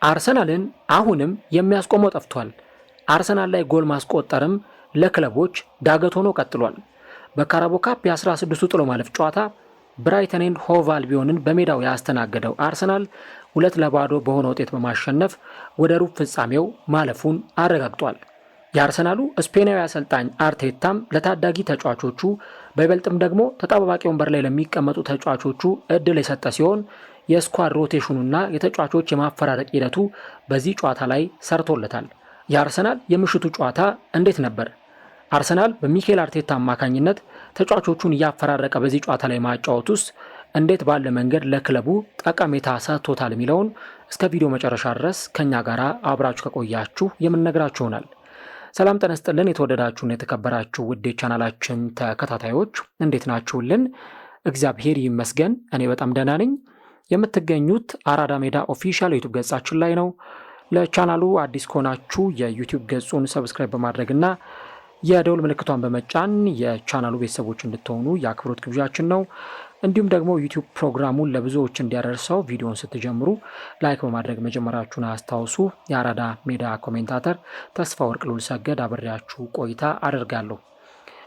አርሰናልን አሁንም የሚያስቆመው ጠፍቷል። አርሰናል ላይ ጎል ማስቆጠርም ለክለቦች ዳገት ሆኖ ቀጥሏል። በካራቦ ካፕ የ16ቱ ጥሎ ማለፍ ጨዋታ ብራይተን ኤንድ ሆቭ አልቢዮንን በሜዳው ያስተናገደው አርሰናል 2-0 በሆነ ውጤት በማሸነፍ ወደ ሩብ ፍጻሜው ማለፉን አረጋግጧል። የአርሰናሉ ስፔናዊ አሰልጣኝ አርቴታም ለታዳጊ ተጫዋቾቹ በይበልጥም ደግሞ ተጠባባቂ ወንበር ላይ ለሚቀመጡ ተጫዋቾቹ እድል የሰጠ ሲሆን የስኳድ ሮቴሽኑና የተጫዋቾች የማፈራረቅ ሂደቱ በዚህ ጨዋታ ላይ ሰርቶለታል። የአርሰናል የምሽቱ ጨዋታ እንዴት ነበር? አርሰናል በሚኬል አርቴታ አማካኝነት ተጫዋቾቹን እያፈራረቀ በዚህ ጨዋታ ላይ ማጫወት ውስጥ እንዴት ባለ መንገድ ለክለቡ ጠቀሜታ ሰጥቶታል የሚለውን እስከ ቪዲዮ መጨረሻ ድረስ ከኛ ጋር አብራችሁ ከቆያችሁ የምንነግራችሁ ይሆናል። ሰላም ጤና ይስጥልን። የተወደዳችሁና የተከበራችሁ ውድ ቻናላችን ተከታታዮች እንዴት ናችሁልን? እግዚአብሔር ይመስገን እኔ በጣም ደህና ነኝ። የምትገኙት አራዳ ሜዳ ኦፊሻል ዩቲዩብ ገጻችን ላይ ነው። ለቻናሉ አዲስ ከሆናችሁ የዩቲዩብ ገጹን ሰብስክራይብ በማድረግና የደውል ምልክቷን በመጫን የቻናሉ ቤተሰቦች እንድትሆኑ የአክብሮት ግብዣችን ነው። እንዲሁም ደግሞ ዩቲዩብ ፕሮግራሙን ለብዙዎች እንዲያደርሰው ቪዲዮን ስትጀምሩ ላይክ በማድረግ መጀመራችሁን አስታውሱ። የአራዳ ሜዳ ኮሜንታተር ተስፋ ወርቅ ሉል ሰገድ አብሬያችሁ ቆይታ አደርጋለሁ።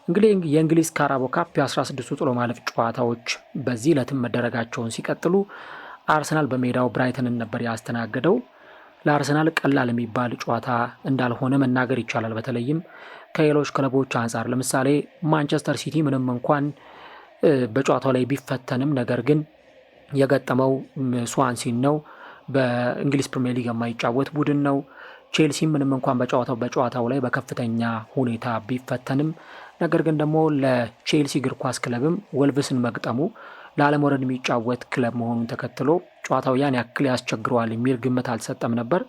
እንግዲህ የእንግሊዝ ካራቦ ካፕ የ16ቱ ጥሎ ማለፍ ጨዋታዎች በዚህ ዕለትም መደረጋቸውን ሲቀጥሉ አርሰናል በሜዳው ብራይተንን ነበር ያስተናገደው። ለአርሰናል ቀላል የሚባል ጨዋታ እንዳልሆነ መናገር ይቻላል። በተለይም ከሌሎች ክለቦች አንጻር ለምሳሌ ማንቸስተር ሲቲ ምንም እንኳን በጨዋታው ላይ ቢፈተንም ነገር ግን የገጠመው ስዋንሲን ነው። በእንግሊዝ ፕሪሚየር ሊግ የማይጫወት ቡድን ነው። ቼልሲ ምንም እንኳን በጨዋታው ላይ በከፍተኛ ሁኔታ ቢፈተንም ነገር ግን ደግሞ ለቼልሲ እግር ኳስ ክለብም ወልቭስን መግጠሙ ለአለመውረድ የሚጫወት ክለብ መሆኑን ተከትሎ ጨዋታው ያን ያክል ያስቸግረዋል የሚል ግምት አልሰጠም ነበር።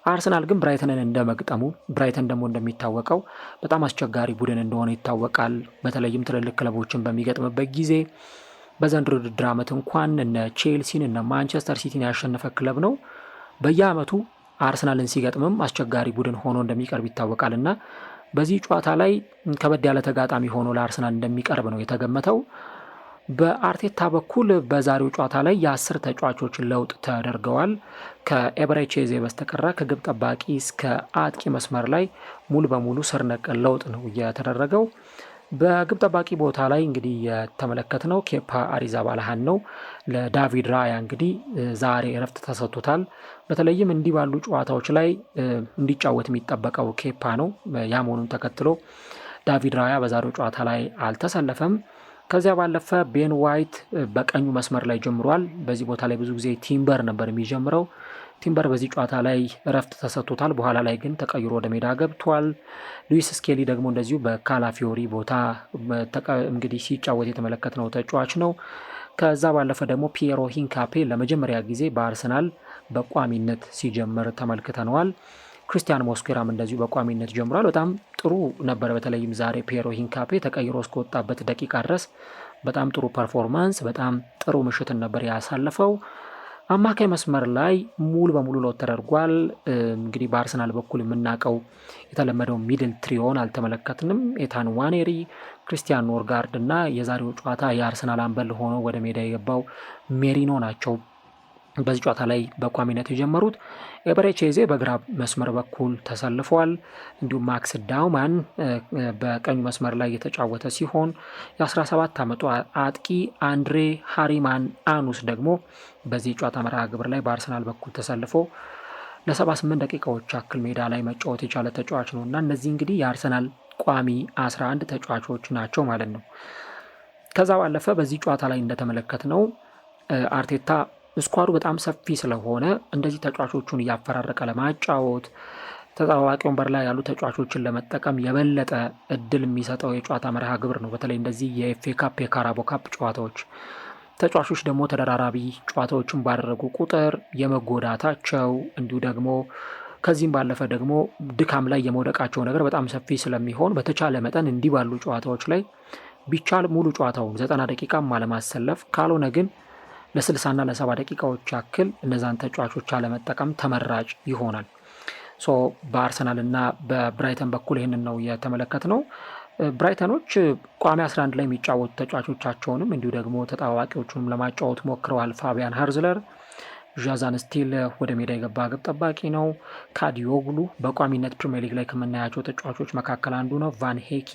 አርሰናል ግን ብራይተንን እንደመግጠሙ ብራይተን ደግሞ እንደሚታወቀው በጣም አስቸጋሪ ቡድን እንደሆነ ይታወቃል። በተለይም ትልልቅ ክለቦችን በሚገጥምበት ጊዜ በዘንድሮ ውድድር ዓመት እንኳን እነ ቼልሲን እነ ማንቸስተር ሲቲን ያሸነፈ ክለብ ነው። በየዓመቱ አርሰናልን ሲገጥምም አስቸጋሪ ቡድን ሆኖ እንደሚቀርብ ይታወቃል እና በዚህ ጨዋታ ላይ ከበድ ያለ ተጋጣሚ ሆኖ ለአርሰናል እንደሚቀርብ ነው የተገመተው። በአርቴታ በኩል በዛሬው ጨዋታ ላይ የ10 ተጫዋቾች ለውጥ ተደርገዋል። ከኤበሬቼዜ በስተቀረ ከግብ ጠባቂ እስከ አጥቂ መስመር ላይ ሙሉ በሙሉ ስር ነቀል ለውጥ ነው የተደረገው። በግብ ጠባቂ ቦታ ላይ እንግዲህ የተመለከትነው ኬፓ አሪዛባላሃን ነው። ለዳቪድ ራያ እንግዲህ ዛሬ እረፍት ተሰጥቶታል። በተለይም እንዲህ ባሉ ጨዋታዎች ላይ እንዲጫወት የሚጠበቀው ኬፓ ነው። ያ መሆኑን ተከትሎ ዳቪድ ራያ በዛሬው ጨዋታ ላይ አልተሰለፈም። ከዚያ ባለፈ ቤን ዋይት በቀኙ መስመር ላይ ጀምሯል። በዚህ ቦታ ላይ ብዙ ጊዜ ቲምበር ነበር የሚጀምረው። ቲምበር በዚህ ጨዋታ ላይ እረፍት ተሰጥቶታል። በኋላ ላይ ግን ተቀይሮ ወደ ሜዳ ገብቷል። ሉዊስ ስኬሊ ደግሞ እንደዚሁ በካላፊዮሪ ቦታ እንግዲህ ሲጫወት የተመለከትነው ተጫዋች ነው። ከዛ ባለፈ ደግሞ ፒየሮ ሂንካፔ ለመጀመሪያ ጊዜ በአርሰናል በቋሚነት ሲጀምር ተመልክተነዋል። ክሪስቲያን ሞስኩዌራም እንደዚሁ በቋሚነት ጀምሯል። በጣም ጥሩ ነበር። በተለይም ዛሬ ፒየሮ ሂንካፔ ተቀይሮ እስከወጣበት ደቂቃ ድረስ በጣም ጥሩ ፐርፎርማንስ፣ በጣም ጥሩ ምሽትን ነበር ያሳለፈው። አማካይ መስመር ላይ ሙሉ በሙሉ ለውጥ ተደርጓል። እንግዲህ በአርሰናል በኩል የምናውቀው የተለመደው ሚድል ትሪዮን አልተመለከትንም። ኤታን ዋኔሪ፣ ክሪስቲያን ኖርጋርድ እና የዛሬው ጨዋታ የአርሰናል አምበል ሆኖ ወደ ሜዳ የገባው ሜሪኖ ናቸው በዚህ ጨዋታ ላይ በቋሚነት የጀመሩት። ኤበሬቼዜ በግራ መስመር በኩል ተሰልፏል። እንዲሁም ማክስ ዳውማን በቀኙ መስመር ላይ የተጫወተ ሲሆን የ17 ዓመቱ አጥቂ አንድሬ ሃሪማን አኑስ ደግሞ በዚህ ጨዋታ መርሃ ግብር ላይ በአርሰናል በኩል ተሰልፎ ለ78 ደቂቃዎች ያክል ሜዳ ላይ መጫወት የቻለ ተጫዋች ነው እና እነዚህ እንግዲህ የአርሰናል ቋሚ 11 ተጫዋቾች ናቸው ማለት ነው። ከዛ ባለፈ በዚህ ጨዋታ ላይ እንደተመለከት ነው አርቴታ ስኳዱ በጣም ሰፊ ስለሆነ እንደዚህ ተጫዋቾቹን እያፈራረቀ ለማጫወት ተጠባባቂ ወንበር ላይ ያሉ ተጫዋቾችን ለመጠቀም የበለጠ እድል የሚሰጠው የጨዋታ መርሃ ግብር ነው። በተለይ እንደዚህ የኤፍኤ ካፕ የካራቦ ካፕ ጨዋታዎች ተጫዋቾች ደግሞ ተደራራቢ ጨዋታዎችን ባደረጉ ቁጥር የመጎዳታቸው እንዲሁ ደግሞ ከዚህም ባለፈ ደግሞ ድካም ላይ የመውደቃቸው ነገር በጣም ሰፊ ስለሚሆን በተቻለ መጠን እንዲህ ባሉ ጨዋታዎች ላይ ቢቻል ሙሉ ጨዋታውን 90 ደቂቃም አለማሰለፍ ካልሆነ ግን ለ60 እና ለ70 ደቂቃዎች ያክል እነዛን ተጫዋቾች አለመጠቀም ተመራጭ ይሆናል። በአርሰናል እና በብራይተን በኩል ይህንን ነው የተመለከትነው። ብራይተኖች ቋሚ 11 ላይ የሚጫወቱ ተጫዋቾቻቸውንም እንዲሁ ደግሞ ተጣዋቂዎቹንም ለማጫወት ሞክረዋል። ፋቢያን ሃርዝለር፣ ዣዛን ስቲል ወደ ሜዳ የገባ ግብ ጠባቂ ነው። ካዲዮግሉ በቋሚነት ፕሪሚየር ሊግ ላይ ከምናያቸው ተጫዋቾች መካከል አንዱ ነው። ቫን ሄኪ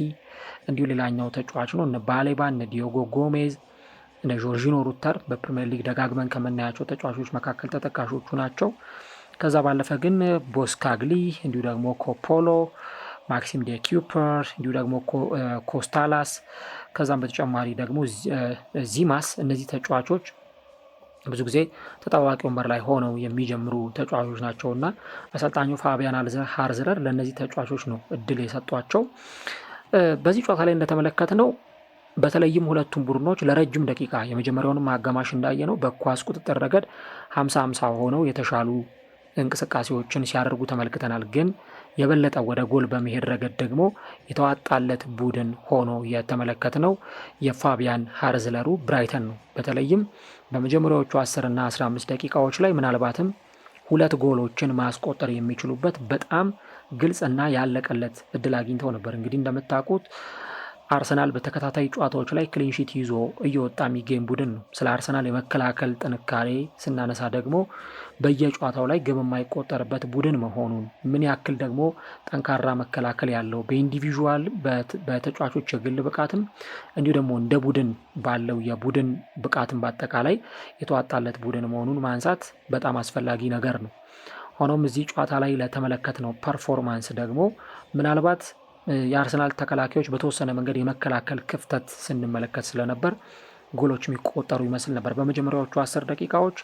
እንዲሁ ሌላኛው ተጫዋች ነው። እነ ባሌባ፣ እነ ዲዮጎ ጎሜዝ፣ እነ ጆርጂኖ ሩተር በፕሪሚየር ሊግ ደጋግመን ከምናያቸው ተጫዋቾች መካከል ተጠቃሾቹ ናቸው። ከዛ ባለፈ ግን ቦስካግሊ እንዲሁ ደግሞ ኮፖሎ፣ ማክሲም ዴ ኪውፐር እንዲሁ ደግሞ ኮስታላስ ከዛም በተጨማሪ ደግሞ ዚማስ እነዚህ ተጫዋቾች ብዙ ጊዜ ተጠባባቂ ወንበር ላይ ሆነው የሚጀምሩ ተጫዋቾች ናቸው እና አሰልጣኙ ፋቢያን ሃርዝለር ለእነዚህ ተጫዋቾች ነው እድል የሰጧቸው። በዚህ ጨዋታ ላይ እንደተመለከት ነው በተለይም ሁለቱም ቡድኖች ለረጅም ደቂቃ የመጀመሪያውንም አጋማሽ እንዳየ ነው በኳስ ቁጥጥር ረገድ 50-50 ሆነው የተሻሉ እንቅስቃሴዎችን ሲያደርጉ ተመልክተናል። ግን የበለጠ ወደ ጎል በመሄድ ረገድ ደግሞ የተዋጣለት ቡድን ሆኖ የተመለከትነው የፋቢያን ሃርዝለሩ ብራይተን ነው። በተለይም በመጀመሪያዎቹ 10 እና 15 ደቂቃዎች ላይ ምናልባትም 2 ጎሎችን ማስቆጠር የሚችሉበት በጣም ግልጽና ያለቀለት እድል አግኝተው ነበር። እንግዲህ እንደምታውቁት አርሰናል በተከታታይ ጨዋታዎች ላይ ክሊንሺት ይዞ እየወጣ የሚገኝ ቡድን ነው። ስለ አርሰናል የመከላከል ጥንካሬ ስናነሳ ደግሞ በየጨዋታው ላይ ግብ የማይቆጠርበት ቡድን መሆኑን ምን ያክል ደግሞ ጠንካራ መከላከል ያለው በኢንዲቪዥዋል በተጫዋቾች የግል ብቃትም እንዲሁ ደግሞ እንደ ቡድን ባለው የቡድን ብቃትም በአጠቃላይ የተዋጣለት ቡድን መሆኑን ማንሳት በጣም አስፈላጊ ነገር ነው። ሆኖም እዚህ ጨዋታ ላይ ለተመለከትነው ፐርፎርማንስ ደግሞ ምናልባት የአርሰናል ተከላካዮች በተወሰነ መንገድ የመከላከል ክፍተት ስንመለከት ስለነበር ጎሎች የሚቆጠሩ ይመስል ነበር። በመጀመሪያዎቹ 10 ደቂቃዎች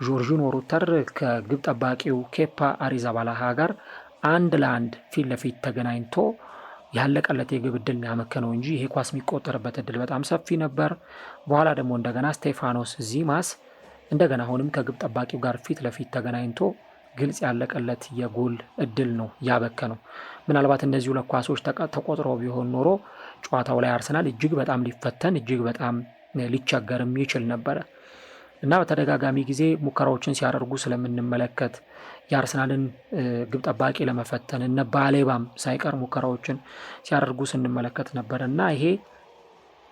ጆርጂኖ ሩተር ከግብ ጠባቂው ኬፓ አሪዛባላሃ ጋር 1-1 ፊት ለፊት ተገናኝቶ ያለቀለት የግብ እድል ያመከነው እንጂ ይሄ ኳስ የሚቆጠርበት እድል በጣም ሰፊ ነበር። በኋላ ደግሞ እንደገና ስቴፋኖስ ዚማስ እንደገና አሁንም ከግብ ጠባቂው ጋር ፊት ለፊት ተገናኝቶ ግልጽ ያለቀለት የጎል እድል ነው ያበከነው። ምናልባት እነዚህ ሁለት ኳሶች ተቆጥረው ቢሆን ኖሮ ጨዋታው ላይ አርሰናል እጅግ በጣም ሊፈተን እጅግ በጣም ሊቸገርም ይችል ነበረ እና በተደጋጋሚ ጊዜ ሙከራዎችን ሲያደርጉ ስለምንመለከት የአርሰናልን ግብ ጠባቂ ለመፈተን እነ ባሌባም ሳይቀር ሙከራዎችን ሲያደርጉ ስንመለከት ነበር እና ይሄ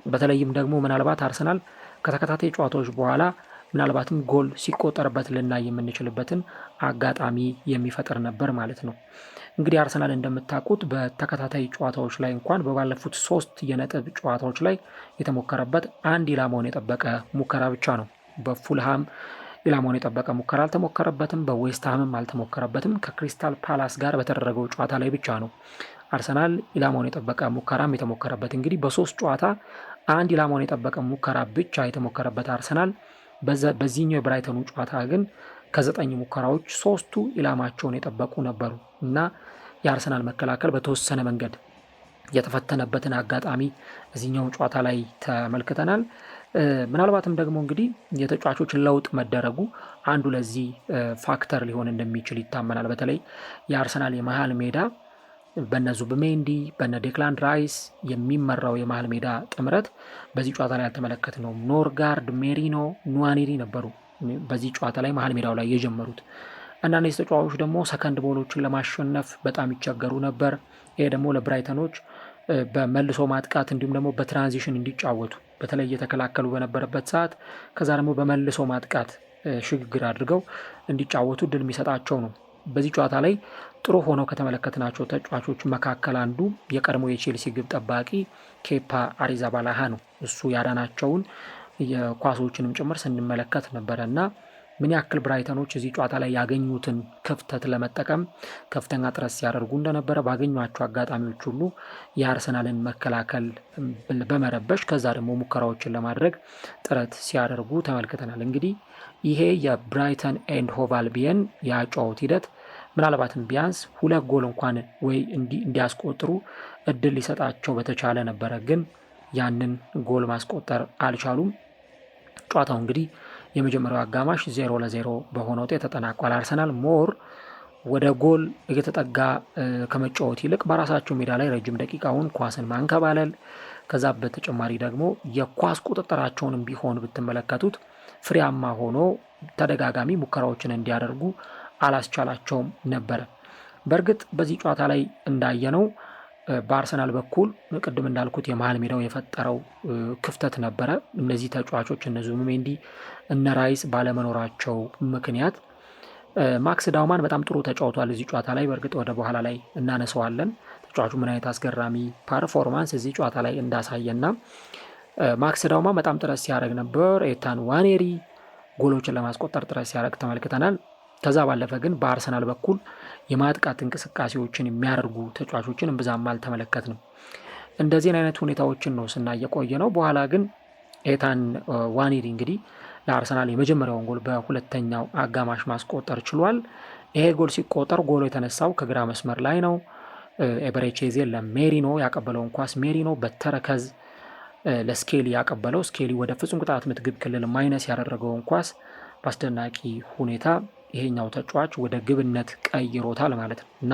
በተለይም ደግሞ ምናልባት አርሰናል ከተከታታይ ጨዋታዎች በኋላ ምናልባትም ጎል ሲቆጠርበት ልናይ የምንችልበትን አጋጣሚ የሚፈጥር ነበር ማለት ነው። እንግዲህ አርሰናል እንደምታውቁት በተከታታይ ጨዋታዎች ላይ እንኳን በባለፉት 3 የነጥብ ጨዋታዎች ላይ የተሞከረበት አንድ ኢላማውን የጠበቀ ሙከራ ብቻ ነው። በፉልሃም ኢላማውን የጠበቀ ሙከራ አልተሞከረበትም፣ በዌስትሃምም አልተሞከረበትም። ከክሪስታል ፓላስ ጋር በተደረገው ጨዋታ ላይ ብቻ ነው አርሰናል ኢላማውን የጠበቀ ሙከራም የተሞከረበት። እንግዲህ በ3 ጨዋታ አንድ ኢላማውን የጠበቀ ሙከራ ብቻ የተሞከረበት አርሰናል በዚህኛው የብራይተኑ ጨዋታ ግን ከ9 ሙከራዎች 3ቱ ኢላማቸውን የጠበቁ ነበሩ እና የአርሰናል መከላከል በተወሰነ መንገድ የተፈተነበትን አጋጣሚ እዚህኛው ጨዋታ ላይ ተመልክተናል። ምናልባትም ደግሞ እንግዲህ የተጫዋቾችን ለውጥ መደረጉ አንዱ ለዚህ ፋክተር ሊሆን እንደሚችል ይታመናል። በተለይ የአርሰናል የመሃል ሜዳ በነ ዙብሜንዲ በነ ዴክላን ራይስ የሚመራው የመሃል ሜዳ ጥምረት በዚህ ጨዋታ ላይ ያልተመለከትነው። ኖርጋርድ፣ ሜሪኖ፣ ኑዋኔሪ ነበሩ በዚህ ጨዋታ ላይ መሃል ሜዳው ላይ የጀመሩት። አንዳንድ ተጫዋቾች ደግሞ ሰከንድ ቦሎችን ለማሸነፍ በጣም ይቸገሩ ነበር። ይሄ ደግሞ ለብራይተኖች በመልሶ ማጥቃት እንዲሁም ደግሞ በትራንዚሽን እንዲጫወቱ በተለይ እየተከላከሉ በነበረበት ሰዓት ከዛ ደግሞ በመልሶ ማጥቃት ሽግግር አድርገው እንዲጫወቱ እድል የሚሰጣቸው ነው። በዚህ ጨዋታ ላይ ጥሩ ሆነው ከተመለከትናቸው ተጫዋቾች መካከል አንዱ የቀድሞ የቼልሲ ግብ ጠባቂ ኬፓ አሪዛባላሃ ነው። እሱ ያዳናቸውን የኳሶችንም ጭምር ስንመለከት ነበረ እና ምን ያክል ብራይተኖች እዚህ ጨዋታ ላይ ያገኙትን ክፍተት ለመጠቀም ከፍተኛ ጥረት ሲያደርጉ እንደነበረ ባገኟቸው አጋጣሚዎች ሁሉ የአርሰናልን መከላከል በመረበሽ ከዛ ደግሞ ሙከራዎችን ለማድረግ ጥረት ሲያደርጉ ተመልክተናል። እንግዲህ ይሄ የብራይተን ኤንድ ሆቭ አልቢየን የአጨዋወት ሂደት ምናልባትም ቢያንስ 2 ጎል እንኳን ወይ እንዲያስቆጥሩ እድል ሊሰጣቸው በተቻለ ነበረ፣ ግን ያንን ጎል ማስቆጠር አልቻሉም። ጨዋታው እንግዲህ የመጀመሪያው አጋማሽ 0-0 በሆነ ውጤት ተጠናቋል። አርሰናል ሞር ወደ ጎል እየተጠጋ ከመጫወት ይልቅ በራሳቸው ሜዳ ላይ ረጅም ደቂቃውን ኳስን ማንከባለል፣ ከዛ በተጨማሪ ደግሞ የኳስ ቁጥጥራቸውንም ቢሆን ብትመለከቱት ፍሬያማ ሆኖ ተደጋጋሚ ሙከራዎችን እንዲያደርጉ አላስቻላቸውም ነበረ። በእርግጥ በዚህ ጨዋታ ላይ እንዳየነው በአርሰናል በኩል ቅድም እንዳልኩት የመሀል ሜዳው የፈጠረው ክፍተት ነበረ። እነዚህ ተጫዋቾች እነ ዙቢሜንዲ እነ ራይስ ባለመኖራቸው ምክንያት ማክስ ዳውማን በጣም ጥሩ ተጫውቷል እዚህ ጨዋታ ላይ። በእርግጥ ወደ በኋላ ላይ እናነሰዋለን ተጫዋቹ ምን አይነት አስገራሚ ፐርፎርማንስ እዚህ ጨዋታ ላይ እንዳሳየና ማክስ ዳውማን በጣም ጥረት ሲያደርግ ነበር። ኤታን ዋኔሪ ጎሎችን ለማስቆጠር ጥረት ሲያደርግ ተመልክተናል። ከዛ ባለፈ ግን በአርሰናል በኩል የማጥቃት እንቅስቃሴዎችን የሚያደርጉ ተጫዋቾችን እምብዛም አልተመለከትንም። እንደዚህን አይነት ሁኔታዎችን ነው ስናየቆየ ነው። በኋላ ግን ኤታን ዋኔሪ እንግዲህ ለአርሰናል የመጀመሪያውን ጎል በሁለተኛው አጋማሽ ማስቆጠር ችሏል። ይሄ ጎል ሲቆጠር ጎሎ የተነሳው ከግራ መስመር ላይ ነው። ኤበሬቼዜ ለሜሪኖ ያቀበለውን ኳስ ሜሪኖ በተረከዝ ለስኬሊ ያቀበለው፣ ስኬሊ ወደ ፍጹም ቅጣት ምት ግብ ክልል ማይነስ ያደረገውን ኳስ በአስደናቂ ሁኔታ ይሄኛው ተጫዋች ወደ ግብነት ቀይሮታል ማለት ነው እና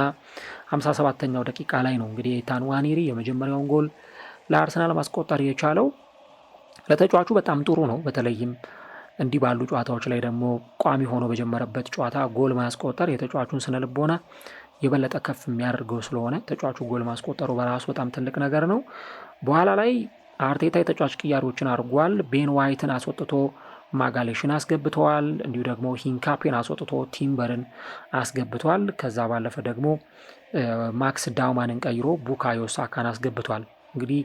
57ኛው ደቂቃ ላይ ነው እንግዲህ ኤታን ዋኔሪ የመጀመሪያውን ጎል ለአርሰናል ማስቆጠር የቻለው። ለተጫዋቹ በጣም ጥሩ ነው። በተለይም እንዲህ ባሉ ጨዋታዎች ላይ ደግሞ ቋሚ ሆኖ በጀመረበት ጨዋታ ጎል ማስቆጠር የተጫዋቹን ስነ ልቦና የበለጠ ከፍ የሚያደርገው ስለሆነ ተጫዋቹ ጎል ማስቆጠሩ በራሱ በጣም ትልቅ ነገር ነው። በኋላ ላይ አርቴታ የተጫዋች ቅያሪዎችን አድርጓል። ቤን ዋይትን አስወጥቶ ማጋሌሽን አስገብተዋል። እንዲሁ ደግሞ ሂንካፔን አስወጥቶ ቲምበርን አስገብቷል። ከዛ ባለፈ ደግሞ ማክስ ዳውማንን ቀይሮ ቡካዮ ሳካን አስገብቷል። እንግዲህ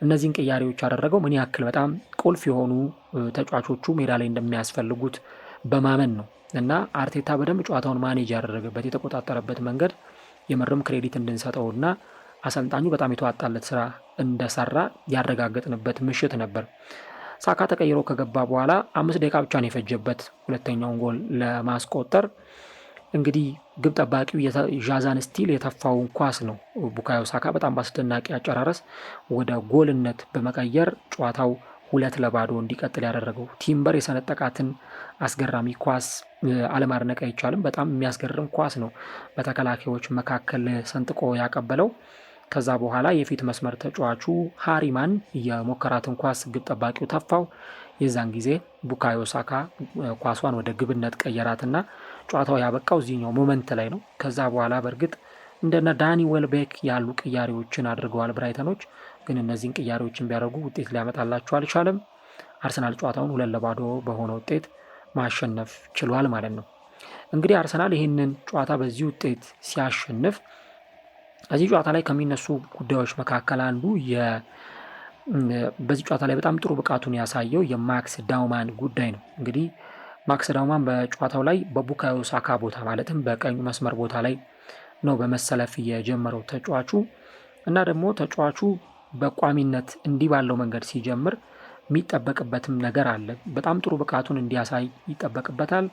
እነዚህን ቅያሬዎች ያደረገው ምን ያክል በጣም ቁልፍ የሆኑ ተጫዋቾቹ ሜዳ ላይ እንደሚያስፈልጉት በማመን ነው እና አርቴታ በደንብ ጨዋታውን ማኔጅ ያደረገበት የተቆጣጠረበት መንገድ የምርም ክሬዲት እንድንሰጠውና አሰልጣኙ በጣም የተዋጣለት ስራ እንደሰራ ያረጋገጥንበት ምሽት ነበር። ሳካ ተቀይሮ ከገባ በኋላ 5 ደቂቃ ብቻ ነው የፈጀበት ሁለተኛውን ጎል ለማስቆጠር። እንግዲህ ግብ ጠባቂው ዣዛን ስቲል የተፋውን ኳስ ነው ቡካዮ ሳካ በጣም በአስደናቂ አጨራረስ ወደ ጎልነት በመቀየር ጨዋታው 2-0 እንዲቀጥል ያደረገው። ቲምበር የሰነጠቃትን አስገራሚ ኳስ አለማድነቅ አይቻልም። በጣም የሚያስገርም ኳስ ነው በተከላካዮች መካከል ሰንጥቆ ያቀበለው። ከዛ በኋላ የፊት መስመር ተጫዋቹ ሃሪማን የሞከራትን ኳስ ግብ ጠባቂው ተፋው። የዛን ጊዜ ቡካዮ ሳካ ኳሷን ወደ ግብነት ቀየራትና ጨዋታው ያበቃው እዚህኛው ሞመንት ላይ ነው። ከዛ በኋላ በእርግጥ እንደነ ዳኒ ዌልቤክ ያሉ ቅያሬዎችን አድርገዋል ብራይተኖች። ግን እነዚህን ቅያሬዎችን ቢያደርጉ ውጤት ሊያመጣላቸው አልቻለም። አርሰናል ጨዋታውን 2-0 በሆነ ውጤት ማሸነፍ ችሏል ማለት ነው። እንግዲህ አርሰናል ይህንን ጨዋታ በዚህ ውጤት ሲያሸንፍ እዚህ ጨዋታ ላይ ከሚነሱ ጉዳዮች መካከል አንዱ በዚህ ጨዋታ ላይ በጣም ጥሩ ብቃቱን ያሳየው የማክስ ዳውማን ጉዳይ ነው። እንግዲህ ማክስ ዳውማን በጨዋታው ላይ በቡካዮ ሳካ ቦታ ማለትም በቀኙ መስመር ቦታ ላይ ነው በመሰለፍ የጀመረው ተጫዋቹ እና ደግሞ ተጫዋቹ በቋሚነት እንዲህ ባለው መንገድ ሲጀምር የሚጠበቅበትም ነገር አለ። በጣም ጥሩ ብቃቱን እንዲያሳይ ይጠበቅበታል።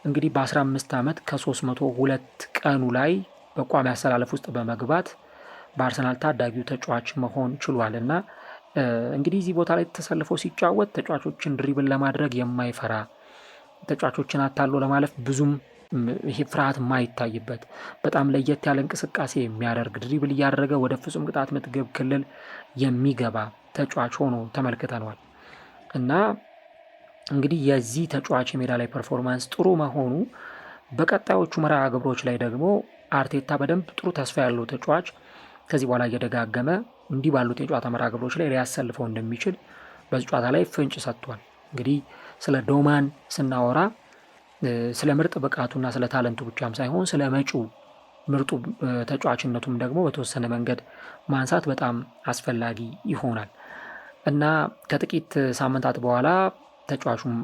እንግዲህ በ15 ዓመት ከ302 ቀኑ ላይ በቋሚ አሰላለፍ ውስጥ በመግባት በአርሰናል ታዳጊው ተጫዋች መሆን ችሏል እና እንግዲህ እዚህ ቦታ ላይ ተሰልፎ ሲጫወት ተጫዋቾችን ድሪብል ለማድረግ የማይፈራ ተጫዋቾችን አታሎ ለማለፍ ብዙም ይሄ ፍርሃት የማይታይበት በጣም ለየት ያለ እንቅስቃሴ የሚያደርግ ድሪብል እያደረገ ወደ ፍጹም ቅጣት ምት ግብ ክልል የሚገባ ተጫዋች ሆኖ ተመልክተነዋል እና እንግዲህ የዚህ ተጫዋች የሜዳ ላይ ፐርፎርማንስ ጥሩ መሆኑ በቀጣዮቹ መርሃ ግብሮች ላይ ደግሞ አርቴታ በደንብ ጥሩ ተስፋ ያለው ተጫዋች ከዚህ በኋላ እየደጋገመ እንዲህ ባሉት የጨዋታ መርሃ ግብሮች ላይ ሊያሰልፈው እንደሚችል በዚህ ጨዋታ ላይ ፍንጭ ሰጥቷል። እንግዲህ ስለ ዶማን ስናወራ ስለ ምርጥ ብቃቱና ስለ ታለንቱ ብቻም ሳይሆን ስለ መጪው ምርጡ ተጫዋችነቱም ደግሞ በተወሰነ መንገድ ማንሳት በጣም አስፈላጊ ይሆናል እና ከጥቂት ሳምንታት በኋላ ተጫዋቹም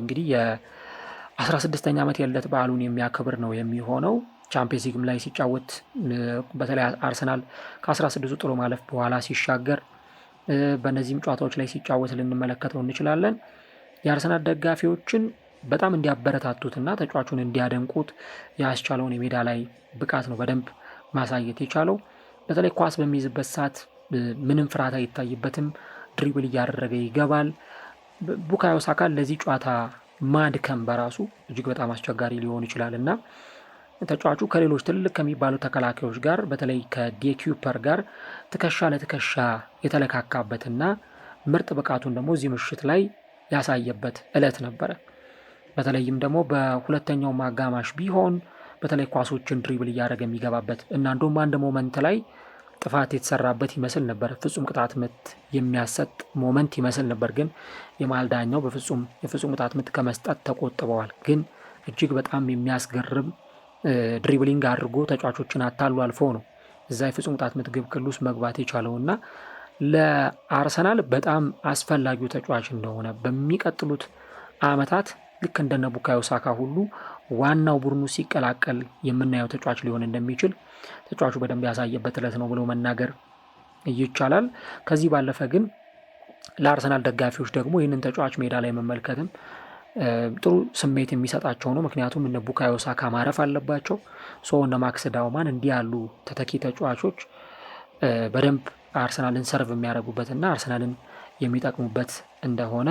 እንግዲህ የ16ኛ ዓመት የልደት በዓሉን የሚያከብር ነው የሚሆነው። ቻምፒየንስ ሊግም ላይ ሲጫወት በተለይ አርሰናል ከ16ቱ ጥሎ ማለፍ በኋላ ሲሻገር በእነዚህም ጨዋታዎች ላይ ሲጫወት ልንመለከተው እንችላለን። የአርሰናል ደጋፊዎችን በጣም እንዲያበረታቱትና ተጫዋቹን እንዲያደንቁት ያስቻለውን የሜዳ ላይ ብቃት ነው በደንብ ማሳየት የቻለው። በተለይ ኳስ በሚይዝበት ሰዓት ምንም ፍርሃት አይታይበትም፣ ድሪብል እያደረገ ይገባል። ቡካዮ ሳካ ለዚህ ጨዋታ ማድከም በራሱ እጅግ በጣም አስቸጋሪ ሊሆን ይችላል እና ተጫዋቹ ከሌሎች ትልቅ ከሚባሉ ተከላካዮች ጋር በተለይ ከዴኪውፐር ጋር ትከሻ ለትከሻ የተለካካበትና ምርጥ ብቃቱን ደግሞ እዚህ ምሽት ላይ ያሳየበት ዕለት ነበረ። በተለይም ደግሞ በሁለተኛው አጋማሽ ቢሆን በተለይ ኳሶችን ድሪብል እያደረገ የሚገባበት እና እንደውም አንድ ሞመንት ላይ ጥፋት የተሰራበት ይመስል ነበር። ፍጹም ቅጣት ምት የሚያሰጥ ሞመንት ይመስል ነበር፣ ግን የመሃል ዳኛው የፍጹም ቅጣት ምት ከመስጠት ተቆጥበዋል። ግን እጅግ በጣም የሚያስገርም ድሪብሊንግ አድርጎ ተጫዋቾችን አታሉ አልፎ ነው እዛ የፍጹም ቅጣት ምት ግብ ክልል ውስጥ መግባት የቻለውና ለአርሰናል በጣም አስፈላጊው ተጫዋች እንደሆነ በሚቀጥሉት ዓመታት ልክ እንደነ ቡካዮ ሳካ ሁሉ ዋናው ቡድኑ ሲቀላቀል የምናየው ተጫዋች ሊሆን እንደሚችል ተጫዋቹ በደንብ ያሳየበት ዕለት ነው ብሎ መናገር ይቻላል። ከዚህ ባለፈ ግን ለአርሰናል ደጋፊዎች ደግሞ ይህንን ተጫዋች ሜዳ ላይ መመልከትም ጥሩ ስሜት የሚሰጣቸው ነው። ምክንያቱም እነ ቡካዮ ሳካ ማረፍ አለባቸው። እነ ማክስ ዳውማን እንዲህ ያሉ ተተኪ ተጫዋቾች በደንብ አርሰናልን ሰርቭ የሚያደርጉበትና አርሰናልን የሚጠቅሙበት እንደሆነ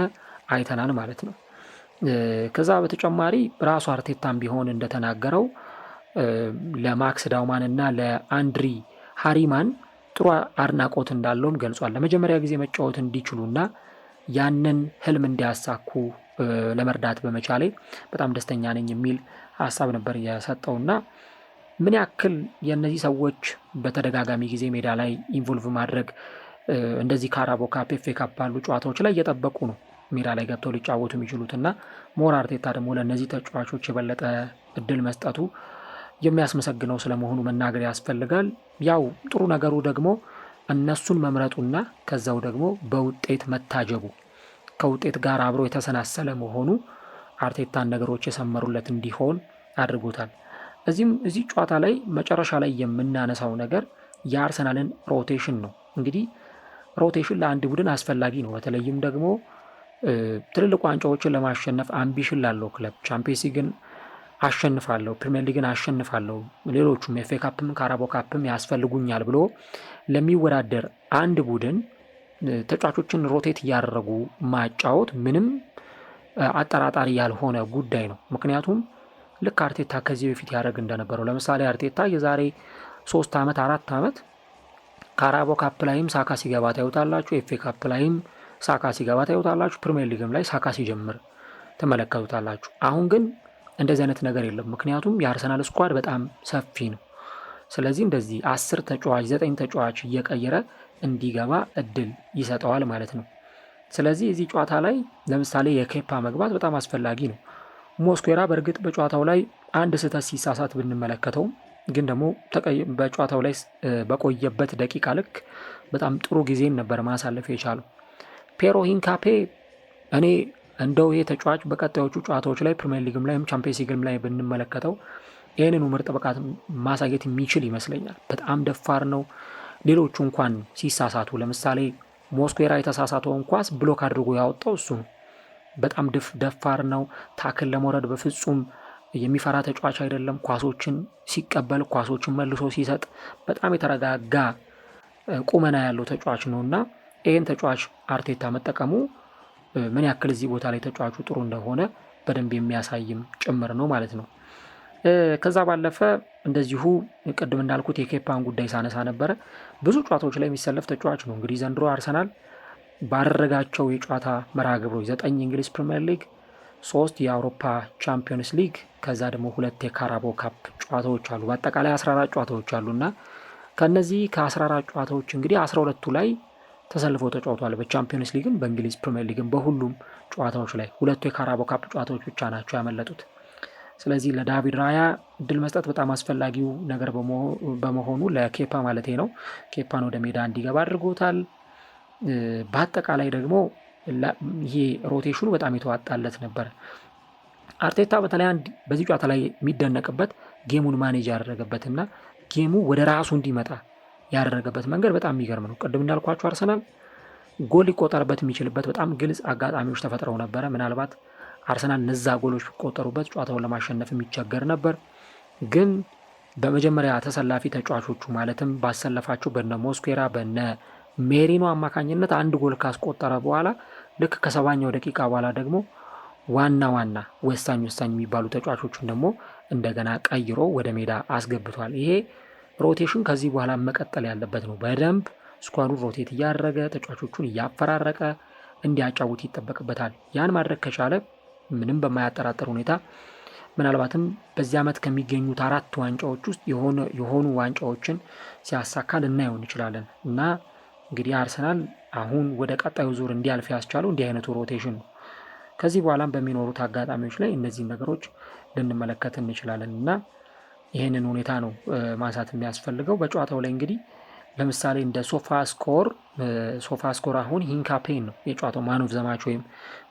አይተናል ማለት ነው። ከዛ በተጨማሪ ራሱ አርቴታም ቢሆን እንደተናገረው ለማክስ ዳውማን እና ለአንድሪ ሃሪማን ጥሩ አድናቆት እንዳለውም ገልጿል። ለመጀመሪያ ጊዜ መጫወት እንዲችሉና ያንን ህልም እንዲያሳኩ ለመርዳት በመቻሌ በጣም ደስተኛ ነኝ የሚል ሀሳብ ነበር የሰጠውና ምን ያክል የእነዚህ ሰዎች በተደጋጋሚ ጊዜ ሜዳ ላይ ኢንቮልቭ ማድረግ እንደዚህ ካራቦ ካፕ፣ ኤፍ ኤ ካፕ ባሉ ጨዋታዎች ላይ እየጠበቁ ነው ሜዳ ላይ ገብተው ሊጫወቱ የሚችሉትና ሞር አርቴታ ደግሞ ለእነዚህ ተጫዋቾች የበለጠ እድል መስጠቱ የሚያስመሰግነው ስለመሆኑ መናገር ያስፈልጋል። ያው ጥሩ ነገሩ ደግሞ እነሱን መምረጡና ከዛው ደግሞ በውጤት መታጀቡ ከውጤት ጋር አብሮ የተሰናሰለ መሆኑ አርቴታን ነገሮች የሰመሩለት እንዲሆን አድርጎታል። እዚህ ጨዋታ ላይ መጨረሻ ላይ የምናነሳው ነገር የአርሰናልን ሮቴሽን ነው። እንግዲህ ሮቴሽን ለአንድ ቡድን አስፈላጊ ነው። በተለይም ደግሞ ትልልቅ ዋንጫዎችን ለማሸነፍ አምቢሽን ላለው ክለብ ቻምፒየንስ ሊግን አሸንፋለሁ፣ ፕሪሚየር ሊግን አሸንፋለሁ፣ ሌሎቹም ኤፍ ኤ ካፕም ካራቦ ካፕም ያስፈልጉኛል ብሎ ለሚወዳደር አንድ ቡድን ተጫዋቾችን ሮቴት እያደረጉ ማጫወት ምንም አጠራጣሪ ያልሆነ ጉዳይ ነው። ምክንያቱም ልክ አርቴታ ከዚህ በፊት ያደረግ እንደነበረው ለምሳሌ አርቴታ የዛሬ 3 ዓመት 4 ዓመት ካራቦ ካፕ ላይም ሳካ ሲገባ ታዩታላችሁ፣ ኤፍ ኤ ካፕ ላይም ሳካ ሲገባ ታዩታላችሁ፣ ፕሪሚየር ሊግም ላይ ሳካ ሲጀምር ተመለከቱታላችሁ። አሁን ግን እንደዚህ አይነት ነገር የለም። ምክንያቱም የአርሰናል ስኳድ በጣም ሰፊ ነው። ስለዚህ እንደዚህ 10 ተጫዋች 9 ተጫዋች እየቀየረ እንዲገባ እድል ይሰጠዋል ማለት ነው። ስለዚህ እዚህ ጨዋታ ላይ ለምሳሌ የኬፓ መግባት በጣም አስፈላጊ ነው። ሞስኩዌራ በእርግጥ በጨዋታው ላይ አንድ ስህተት ሲሳሳት ብንመለከተውም ግን ደግሞ በጨዋታው ላይ በቆየበት ደቂቃ ልክ በጣም ጥሩ ጊዜን ነበር ማሳለፍ የቻለው። ፔሮ ሂንካፔ እኔ እንደው ይሄ ተጫዋች በቀጣዮቹ ጨዋታዎች ላይ ፕሪሚየር ሊግም ላይም ቻምፒየንስ ሊግም ላይ ብንመለከተው ይህንኑ ምርጥ ብቃት ማሳየት የሚችል ይመስለኛል። በጣም ደፋር ነው። ሌሎቹ እንኳን ሲሳሳቱ ለምሳሌ ሞስኩዌራ የተሳሳተውን ኳስ ብሎክ አድርጎ ያወጣው እሱ ነው። በጣም ደፋር ነው። ታክል ለመውረድ በፍጹም የሚፈራ ተጫዋች አይደለም። ኳሶችን ሲቀበል ኳሶችን መልሶ ሲሰጥ በጣም የተረጋጋ ቁመና ያለው ተጫዋች ነው እና ይህን ተጫዋች አርቴታ መጠቀሙ ምን ያክል እዚህ ቦታ ላይ ተጫዋቹ ጥሩ እንደሆነ በደንብ የሚያሳይም ጭምር ነው ማለት ነው። ከዛ ባለፈ እንደዚሁ ቅድም እንዳልኩት የኬፓን ጉዳይ ሳነሳ ነበረ። ብዙ ጨዋታዎች ላይ የሚሰለፍ ተጫዋች ነው። እንግዲህ ዘንድሮ አርሰናል ባደረጋቸው የጨዋታ መርሃ ግብሮች 9 የእንግሊዝ ፕሪሚየር ሊግ፣ 3 የአውሮፓ ቻምፒዮንስ ሊግ ከዛ ደግሞ 2 የካራቦ ካፕ ጨዋታዎች አሉ። በአጠቃላይ 14 ጨዋታዎች አሉና ከነዚህ ከ14 ጨዋታዎች እንግዲህ 12ቱ ላይ ተሰልፈው ተጫውቷል። በቻምፒዮንስ ሊግም በእንግሊዝ ፕሪሚየር ሊግም በሁሉም ጨዋታዎች ላይ 2 የካራቦ ካፕ ጨዋታዎች ብቻ ናቸው ያመለጡት። ስለዚህ ለዳቪድ ራያ እድል መስጠት በጣም አስፈላጊው ነገር በመሆኑ ለኬፓ ማለቴ ነው ኬፓን ወደ ሜዳ እንዲገባ አድርጎታል። በአጠቃላይ ደግሞ ይሄ ሮቴሽኑ በጣም የተዋጣለት ነበር። አርቴታ በተለይ በዚህ ጨዋታ ላይ የሚደነቅበት ጌሙን ማኔጅ ያደረገበትና ጌሙ ወደ ራሱ እንዲመጣ ያደረገበት መንገድ በጣም የሚገርም ነው። ቅድም እንዳልኳቸው አርሰናል ጎል ሊቆጠርበት የሚችልበት በጣም ግልጽ አጋጣሚዎች ተፈጥረው ነበረ። ምናልባት አርሰናል እነዛ ጎሎች ቢቆጠሩበት ጨዋታውን ለማሸነፍ የሚቸገር ነበር። ግን በመጀመሪያ ተሰላፊ ተጫዋቾቹ ማለትም ባሰለፋቸው በነ ሞስኩዌራ በነ ሜሪኖ አማካኝነት አንድ ጎል ካስቆጠረ በኋላ ልክ ከ70ኛው ደቂቃ በኋላ ደግሞ ዋና ወሳኝ የሚባሉ ተጫዋቾችን ደግሞ እንደገና ቀይሮ ወደ ሜዳ አስገብቷል። ይሄ ሮቴሽን ከዚህ በኋላ መቀጠል ያለበት ነው። በደንብ ስኳዱን ሮቴት እያደረገ ተጫዋቾቹን እያፈራረቀ እንዲያጫውት ይጠበቅበታል። ያን ማድረግ ከቻለ ምንም በማያጠራጥር ሁኔታ ምናልባትም በዚህ ዓመት ከሚገኙት 4 ዋንጫዎች ውስጥ የሆኑ ዋንጫዎችን ሲያሳካ ልናየው እንችላለን እና እንግዲህ አርሰናል አሁን ወደ ቀጣዩ ዙር እንዲያልፍ ያስቻለው እንዲህ አይነቱ ሮቴሽን ነው። ከዚህ በኋላም በሚኖሩት አጋጣሚዎች ላይ እነዚህን ነገሮች ልንመለከት እንችላለን እና ይህንን ሁኔታ ነው ማንሳት የሚያስፈልገው። በጨዋታው ላይ እንግዲህ ለምሳሌ እንደ ሶፋ ስኮር አሁን ሂንካፔን ነው የጨዋታው ማን ኦፍ ዘ ማች ወይም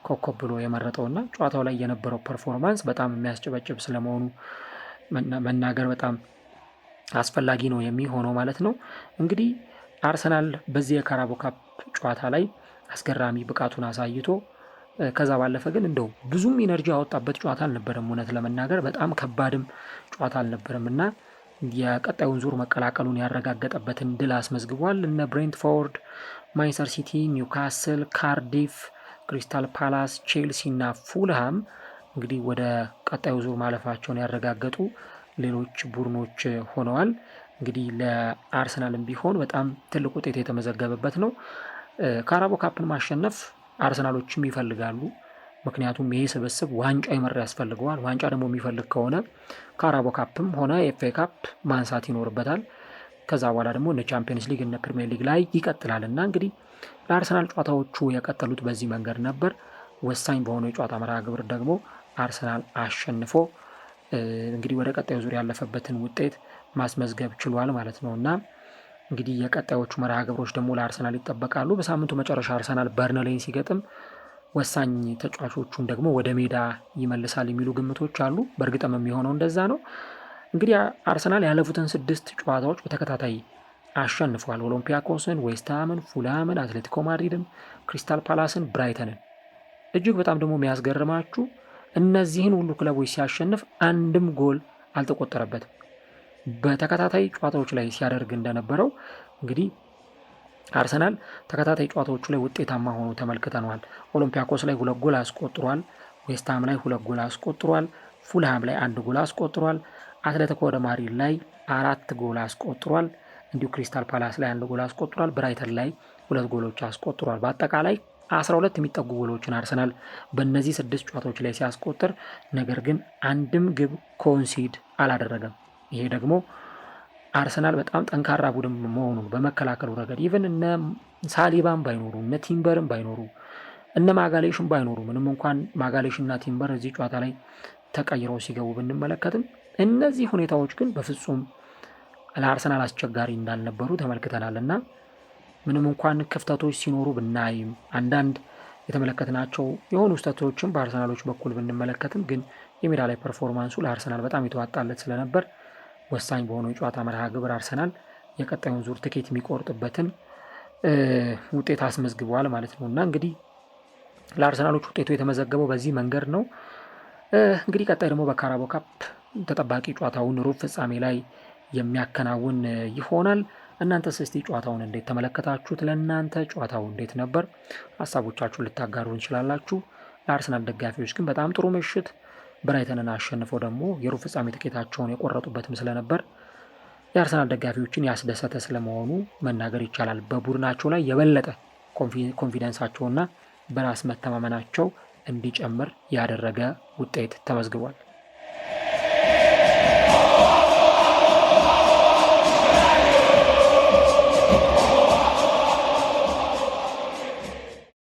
ኮከብ ብሎ የመረጠው እና ጨዋታው ላይ የነበረው ፐርፎርማንስ በጣም የሚያስጨበጭብ ስለመሆኑ መናገር በጣም አስፈላጊ ነው የሚሆነው ማለት ነው። እንግዲህ አርሰናል በዚህ የካራቦ ካፕ ጨዋታ ላይ አስገራሚ ብቃቱን አሳይቶ ከዛ ባለፈ ግን እንደው ብዙም ኢነርጂ ያወጣበት ጨዋታ አልነበረም። እውነት ለመናገር በጣም ከባድም ጨዋታ አልነበረም እና የቀጣዩን ዙር መቀላቀሉን ያረጋገጠበትን ድል አስመዝግቧል። እነ ብሬንትፎርድ፣ ማንቸስተር ሲቲ፣ ኒውካስል፣ ካርዲፍ፣ ክሪስታል ፓላስ፣ ቼልሲ እና ፉልሃም እንግዲህ ወደ ቀጣዩ ዙር ማለፋቸውን ያረጋገጡ ሌሎች ቡድኖች ሆነዋል። እንግዲህ ለአርሰናልም ቢሆን በጣም ትልቅ ውጤት የተመዘገበበት ነው። ካራቦ ካፕን ማሸነፍ አርሰናሎችም ይፈልጋሉ። ምክንያቱም ይሄ ስብስብ ዋንጫ ይመራ ያስፈልገዋል። ዋንጫ ደግሞ የሚፈልግ ከሆነ ካራቦ ካፕም ሆነ ኤፍኤ ካፕ ማንሳት ይኖርበታል። ከዛ በኋላ ደግሞ እነ ቻምፒየንስ ሊግ እነ ፕሪሚየር ሊግ ላይ ይቀጥላል እና እንግዲህ ለአርሰናል ጨዋታዎቹ የቀጠሉት በዚህ መንገድ ነበር። ወሳኝ በሆነው የጨዋታ መርሃ ግብር ደግሞ አርሰናል አሸንፎ እንግዲህ ወደ ቀጣዩ ዙር ያለፈበትን ውጤት ማስመዝገብ ችሏል ማለት ነው እና እንግዲህ የቀጣዮቹ መርሃ ግብሮች ደግሞ ለአርሰናል ይጠበቃሉ። በሳምንቱ መጨረሻ አርሰናል በርንሌይን ሲገጥም ወሳኝ ተጫዋቾቹን ደግሞ ወደ ሜዳ ይመልሳል የሚሉ ግምቶች አሉ። በእርግጥም የሚሆነው እንደዛ ነው። እንግዲህ አርሰናል ያለፉትን 6 ጨዋታዎች በተከታታይ አሸንፏል። ኦሎምፒያኮስን፣ ዌስትሃምን፣ ፉልሃምን፣ አትሌቲኮ ማድሪድን፣ ክሪስታል ፓላስን፣ ብራይተንን። እጅግ በጣም ደግሞ የሚያስገርማችሁ እነዚህን ሁሉ ክለቦች ሲያሸንፍ አንድም ጎል አልተቆጠረበትም። በተከታታይ ጨዋታዎች ላይ ሲያደርግ እንደነበረው እንግዲህ አርሰናል ተከታታይ ጨዋታዎቹ ላይ ውጤታማ ሆኖ ተመልክተነዋል። ኦሎምፒያኮስ ላይ 2 ጎል አስቆጥሯል። ዌስትሃም ላይ 2 ጎል አስቆጥሯል። ፉልሃም ላይ 1 ጎል አስቆጥሯል። አትሌቲኮ ማድሪድ ላይ 4 ጎል አስቆጥሯል። እንዲሁ ክሪስታል ፓላስ ላይ 1 ጎል አስቆጥሯል። ብራይተን ላይ 2 ጎሎች አስቆጥሯል። በአጠቃላይ 12 የሚጠጉ ጎሎችን አርሰናል በእነዚህ 6 ጨዋታዎች ላይ ሲያስቆጥር፣ ነገር ግን አንድም ግብ ኮንሲድ አላደረገም። ይሄ ደግሞ አርሰናል በጣም ጠንካራ ቡድን መሆኑን በመከላከሉ ረገድ ኢቨን እነ ሳሊባን ባይኖሩ እነ ቲምበርን ባይኖሩ እነ ማጋሌሽን ባይኖሩ ምንም እንኳን ማጋሌሽና ቲምበር እዚህ ጨዋታ ላይ ተቀይረው ሲገቡ ብንመለከትም እነዚህ ሁኔታዎች ግን በፍጹም ለአርሰናል አስቸጋሪ እንዳልነበሩ ተመልክተናል እና ምንም እንኳን ክፍተቶች ሲኖሩ ብናይም አንዳንድ የተመለከትናቸው የሆኑ ስህተቶችን በአርሰናሎች በኩል ብንመለከትም ግን የሜዳ ላይ ፐርፎርማንሱ ለአርሰናል በጣም የተዋጣለት ስለነበር ወሳኝ በሆነው የጨዋታ መርሃ ግብር አርሰናል የቀጣዩን ዙር ትኬት የሚቆርጥበትን ውጤት አስመዝግበዋል ማለት ነው እና እንግዲህ ለአርሰናሎች ውጤቱ የተመዘገበው በዚህ መንገድ ነው። እንግዲህ ቀጣይ ደግሞ በካራቦ ካፕ ተጠባቂ ጨዋታውን ሩብ ፍጻሜ ላይ የሚያከናውን ይሆናል። እናንተስ እስቲ ጨዋታውን እንዴት ተመለከታችሁት? ለእናንተ ጨዋታው እንዴት ነበር? ሀሳቦቻችሁን ልታጋሩ እንችላላችሁ። ለአርሰናል ደጋፊዎች ግን በጣም ጥሩ ምሽት፣ ብራይተንን አሸንፈው ደግሞ የሩብ ፍጻሜ ትኬታቸውን የቆረጡበትም ስለነበር የአርሰናል ደጋፊዎችን ያስደሰተ ስለመሆኑ መናገር ይቻላል። በቡድናቸው ላይ የበለጠ ኮንፊደንሳቸውና በራስ መተማመናቸው እንዲጨምር ያደረገ ውጤት ተመዝግቧል።